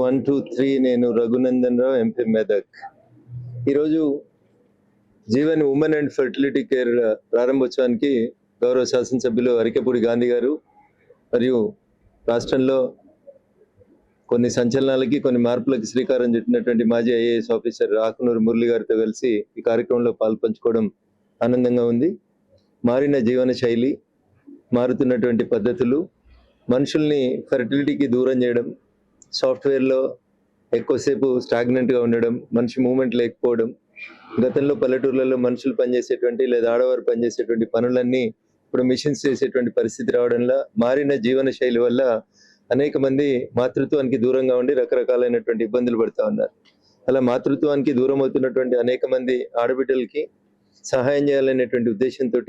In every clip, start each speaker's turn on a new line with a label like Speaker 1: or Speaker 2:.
Speaker 1: 1, 2, 3 నేను రఘునందన్ రావు, ఎంపీ మెదక్. ఈరోజు Jeevan women and fertility care ప్రారంభోత్సవానికి గౌరవ శాసనసభ్యులు అరికెపూడి గాంధీ గారు మరియు రాష్ట్రంలో కొన్ని సంచలనాలకి కొన్ని మార్పులకి శ్రీకారం చుట్టినటువంటి మాజీ ఐఏఎస్ ఆఫీసర్ ఆకునూరు మురళి గారితో కలిసి ఈ కార్యక్రమంలో పాల్పంచుకోవడం ఆనందంగా ఉంది. మారిన జీవన శైలి, మారుతున్నటువంటి పద్ధతులు, మనుషుల్ని ఫెర్టిలిటీకి దూరం చేయడం, సాఫ్ట్వేర్లో ఎక్కువసేపు స్టాగ్నెంట్గా ఉండడం, మనిషి మూమెంట్ లేకపోవడం, గతంలో పల్లెటూర్లలో మనుషులు పనిచేసేటువంటి లేదా ఆడవారు పనిచేసేటువంటి పనులన్నీ ఇప్పుడు మిషన్స్ చేసేటువంటి పరిస్థితి రావడంలో మారిన జీవన శైలి వల్ల అనేక మంది మాతృత్వానికి దూరంగా ఉండి రకరకాలైనటువంటి ఇబ్బందులు పడుతూ ఉన్నారు. అలా మాతృత్వానికి దూరం అవుతున్నటువంటి అనేక మంది ఆడబిడ్డలకి సహాయం చేయాలనేటువంటి ఉద్దేశంతో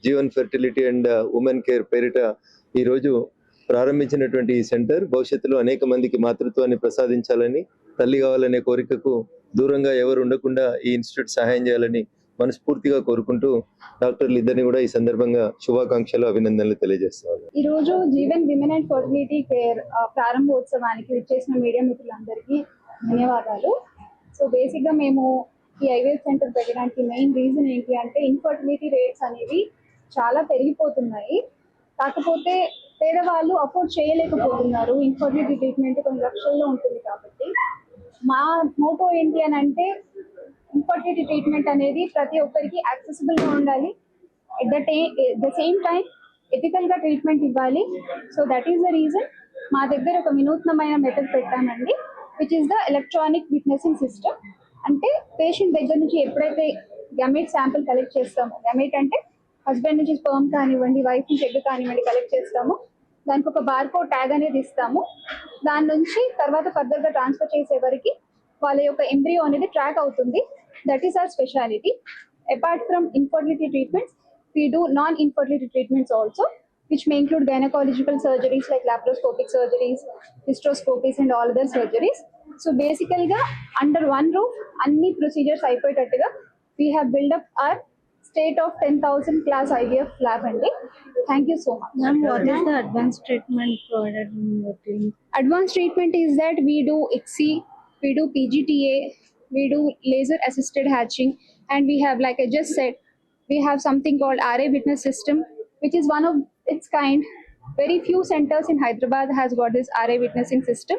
Speaker 1: Jeevan fertility and women care పేరిట ఈరోజు ప్రారంభించినటువంటి ఈ సెంటర్ భవిష్యత్తులో అనేక మందికి మాతృత్వాన్ని ప్రసాదించాలని, తల్లి కావాలనే కోరికకు దూరంగా ఎవరు ఉండకుండా ఈ ఇన్స్టిట్యూట్ సహాయం చేయాలని మనస్ఫూర్తిగా కోరుకుంటూ డాక్టర్లు ఇద్దరిని కూడా ఈ సందర్భంగా శుభాకాంక్షలు, అభినందనలు తెలియజేస్తాను.
Speaker 2: ఈ రోజు Jeevan women and fertility care ప్రారంభోత్సవానికి విచ్చేసిన మీడియా మిత్రులందరికీ ధన్యవాదాలు. సో బేసిక్ గా మేము ఈ ఐవీఎఫ్ సెంటర్ పెట్టడానికి మెయిన్ రీజన్ ఏంటి అంటే ఇన్ఫర్టిలిటీ రేట్స్ అనేవి చాలా పెరిగిపోతున్నాయి. కాకపోతే పేదవాళ్ళు అఫోర్డ్ చేయలేకపోతున్నారు. ఇన్ఫర్టిలిటీ ట్రీట్మెంట్ కొన్ని లక్షల్లో ఉంటుంది కాబట్టి మా మోటో ఏంటి అని అంటే ఇన్ఫర్టిలిటీ ట్రీట్మెంట్ అనేది ప్రతి ఒక్కరికి యాక్సెసిబుల్ గా ఉండాలి. At the same time ethical గా ట్రీట్మెంట్ ఇవ్వాలి. So that is the reason మా దగ్గర ఒక వినూత్నమైన మెథడ్ పెట్టామండి, which is the electronic witnessing system. అంటే పేషెంట్ దగ్గర నుంచి ఎప్పుడైతే గమేట్ శాంపిల్ కలెక్ట్ చేస్తామో, గమేట్ అంటే హస్బెండ్ నుంచి స్పర్మ్ కానివ్వండి, వైఫ్ నుంచి ఎగ్ కానివ్వండి కలెక్ట్ చేస్తాము, దానికి ఒక బార్కోడ్ ట్యాగ్ అనేది ఇస్తాము. దాని నుంచి తర్వాత ఫర్దర్ గా ట్రాన్స్ఫర్ చేసే వరకు వాళ్ళ యొక్క ఎంబ్రియో అనేది ట్రాక్ అవుతుంది. That is our speciality. Apart from infertility treatments, we do non-infertility treatments also, which may include gynecological surgeries like laparoscopic surgeries, hysteroscopies and all other surgeries. So basically under one roof anni procedures అయిపోయేటట్టుగా we have built up our state of 10,000 class IVF lab andi. Thank you so much.
Speaker 3: Ma'am, what is the advanced treatment provided in your clinic?
Speaker 2: Advanced treatment is that we do ICSI, we do PGTA, we do laser assisted hatching, and we have, like I just said, we have something called RA witness system, which is one of its kind. Very few centers in Hyderabad has got this RA witnessing system.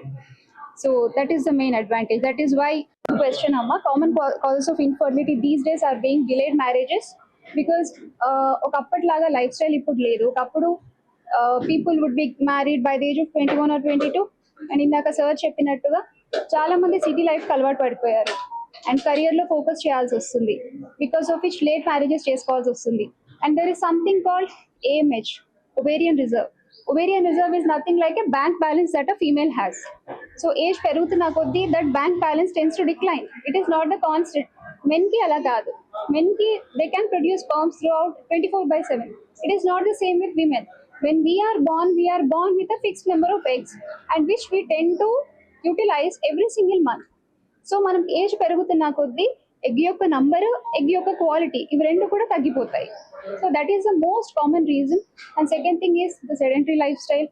Speaker 2: So that is the main advantage. That is why question amma common causes of infertility these days are being delayed marriages, because okappatlaga lifestyle ippudu ledu. Okappudu people would be married by the age of 21 or 22, and indaka sir cheppinattuga చాలా మంది city life కి అలవాటు పడిపోయారు and career లో focus చేయాల్సి వస్తుంది. Because of which late marriages చేసుకోవాల్సి వస్తుంది. And there is something called AMH, ovarian reserve. Ovarian reserve is nothing like a bank balance that a female has. So age పెరుగుతున్న కొద్దీ that bank balance tends to decline. It is not the constant. Men ki ala kaadu. Men ki they can produce sperms throughout 24/7. It is not the same with women. When we are born with a fixed number of eggs, and which we tend to utilize every single month. So మనం age పెరుగుతున్న కొద్దీ egg యొక్క number, egg యొక్క quality ఇవి రెండు కూడా తగ్గిపోతాయి. So that is the most common reason. And second thing is the sedentary lifestyle,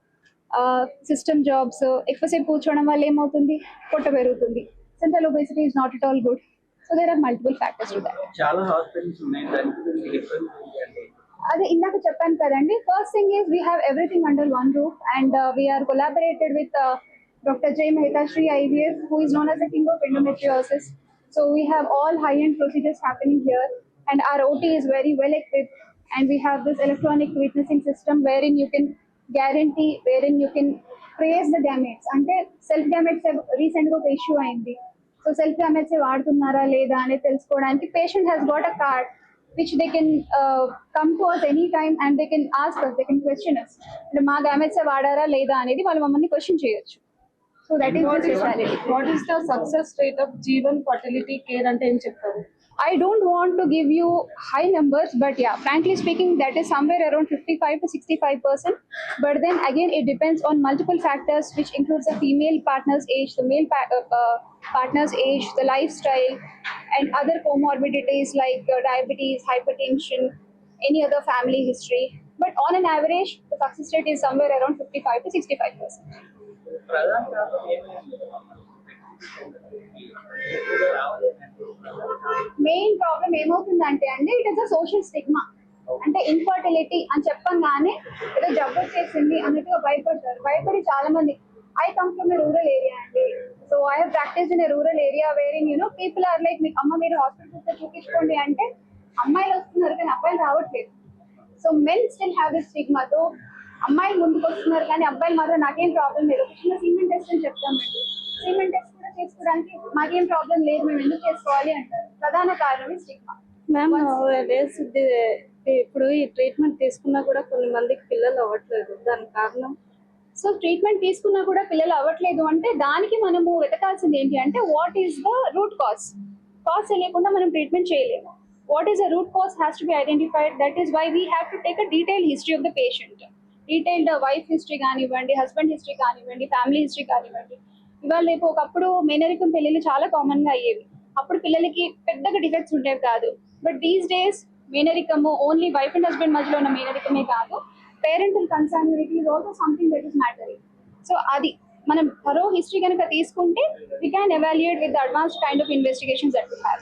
Speaker 2: system jobs, ఎక్కువసేపు కూర్చోవడం వల్ల ఏమవుతుంది, పొట్ట పెరుగుతుంది. Central obesity is not at all good. So there are multiple factors to that.
Speaker 4: చాలా hospitals ఉన్నాయి, దానికి difference ఏంటి?
Speaker 2: అదే ఇందాక చెప్పాను కదండి. First thing is we have everything under one roof, and we are collaborated with Dr. Jay Mehtashree IVF, who is known as the king of endometriosis. So we have all high-end procedures happening here, and our OT is very well equipped, and we have this electronic witnessing system wherein you can guarantee, wherein you can trace the gametes. Ante self gametes recent ga issue ayindi. So self gametes vadutunnara leda ane telusukodaniki patient has got a card which they can come to us anytime, and they can ask us, they can question us. And ma gametes vaadara leda anedi vallu mammani question cheyochu. So that is the speciality.
Speaker 3: What is the success rate of Jeevan fertility care ante em cheptaru?
Speaker 2: I don't want to give you high numbers, but yeah, frankly speaking, that is somewhere around 55 to 65%. But then again, it depends on multiple factors, which includes the female partner's age, the male partner's age, the lifestyle, and other comorbidities like diabetes, hypertension, any other family history. But on an average, the success rate is somewhere around 55 to 65%. Main problem ఏమవుతుందంటే అండి, it is a social stigma. అంటే infertility అని చెప్పంగానే ఏదో జబ్బు వచ్చేసింది అన్నట్టుగా భయపడతారు. భయపడి చాలా మంది, I come from a rural area అండి. So I have practice in a rural area wearing people are like, మీకు అమ్మ మీరు హాస్పిటల్స్ చూపించుకోండి అంటే అమ్మాయిలు వస్తున్నారు కానీ అబ్బాయిలు రావట్లేదు. So men still have this stigma. తో అమ్మాయిలు ముందుకు వస్తున్నారు కానీ అబ్బాయిలు మాత్రం నాకేం ప్రాబ్లం లేదు, ఒక చిన్న సీమెంట్ టెస్ట్ అని చెప్తామండి. సీమెంట్ టెస్ట్ కూడా చేసుకోవడానికి మాకేం ప్రాబ్లం లేదు, మేము ఎందుకు చేసుకోవాలి అంటారు. ప్రధాన కారణం స్టిగ్మా.
Speaker 5: మ్యామ్ ఇప్పుడు ఈ ట్రీట్మెంట్ తీసుకున్నా కూడా కొన్ని మందికి పిల్లలు అవ్వట్లేదు, దానికి కారణం?
Speaker 2: సో ట్రీట్మెంట్ తీసుకున్నా కూడా పిల్లలు అవ్వట్లేదు అంటే దానికి మనము వెతకాల్సింది ఏంటి అంటే what is the root cause. Cause తెలియకుండా మనం ట్రీట్మెంట్ చేయలేము. What is the root cause has to be identified. That is why we have to take a detailed history of the patient. Detailed wife history కానివ్వండి, husband history కానివ్వండి, family history కానివ్వండి. ఇవాళ రేపు ఒకప్పుడు మేనరికం పెళ్ళిళ్ళు చాలా కామన్ గా అయ్యేవి. అప్పుడు పిల్లలకి పెద్దగా డిఫెక్ట్స్ ఉండేవి కాదు. బట్ దీస్ డేస్ మేనరికము ఓన్లీ వైఫ్ అండ్ హస్బెండ్ మధ్యలో ఉన్న మేనరికమే కాదు, parental consanguinity is also something that is mattering. So అది మనం థరో హిస్టరీ కనుక తీసుకుంటే we can evaluate with advanced kind of investigations that we have.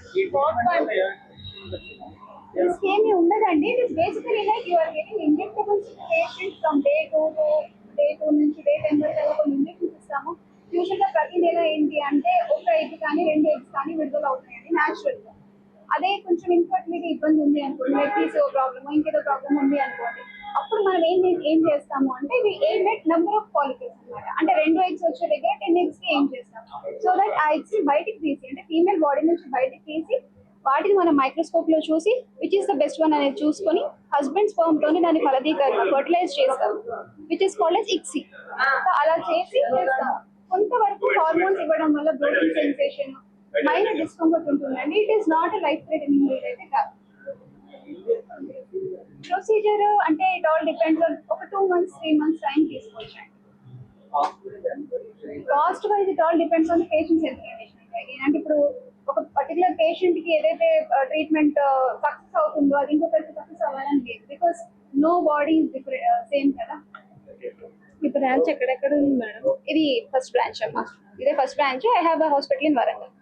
Speaker 2: Risk ఏమీ ఉండదండి. It is basically like you are giving injectables to patient from day 2 నుంచి day 10 వరకు కొన్ని injections ఇస్తాము. యూజువల్ గా ప్రతి నెల ఏంటి అంటే ఒక ఎగ్ కానీ 2 eggs కానీ విడుదల అవుతాయండి న్యాచురల్ గా. అదే కొంచెం ఇన్ఫర్టిలిటీ ఇబ్బంది ఉంది అనుకోండి, లైక్ పీసీఓ ప్రాబ్లమ్ ఇంకేదో ప్రాబ్లమ్ ఉంది అనుకోండి, అప్పుడు మనం ఏం చేస్తాము అంటే aim at number of follicles అనమాట. అంటే 2 eggs వచ్చే దగ్గర 10 eggs కి ఏం చేస్తాము. సో దట్ ఆ ఎగ్స్ బయటికి తీసి, అంటే ఫీమేల్ బాడీ నుంచి బయటికి తీసి వాటిని మనం మైక్రోస్కోప్ లో చూసి which is the best one అనేది చూసుకొని హస్బెండ్ స్పర్మ్ తోని దాన్ని ఫలదీకరణ ఫర్టిలైజ్ చేస్తాం, which is called as ICSI. So అలా చేసి చేస్తాం. కొంతవరకు హార్మోన్స్ ఇవ్వడం వల్ల బ్లోటింగ్ సెన్సేషన్, మైనర్ డిస్కంఫర్ట్ ఉంటుందండి. It is not life threatening అయితే కాదు. ప్రొసీజర్ అంటే ఇట్ ఆల్ డిపెండ్స్ ఆన్ ఒక 2 months 3 months టైం తీసుకోవచ్చు. Cost wise it all depends on the patients health condition. అంటే ఇప్పుడు ఒక పర్టికులర్ పేషెంట్ కి ఏదైతే ట్రీట్మెంట్ సక్సెస్ అవుతుందో అది ఇంకొకరికి సక్సెస్ అవ్వాలని లేదు, because nobody is same కదా.
Speaker 5: ఈ బ్రాంచ్ ఎక్కడెక్కడ ఉంది మేడం?
Speaker 2: ఇది ఫస్ట్ బ్రాంచ్ అమ్మా, ఇదే first branch. I have a hospital in Warangal.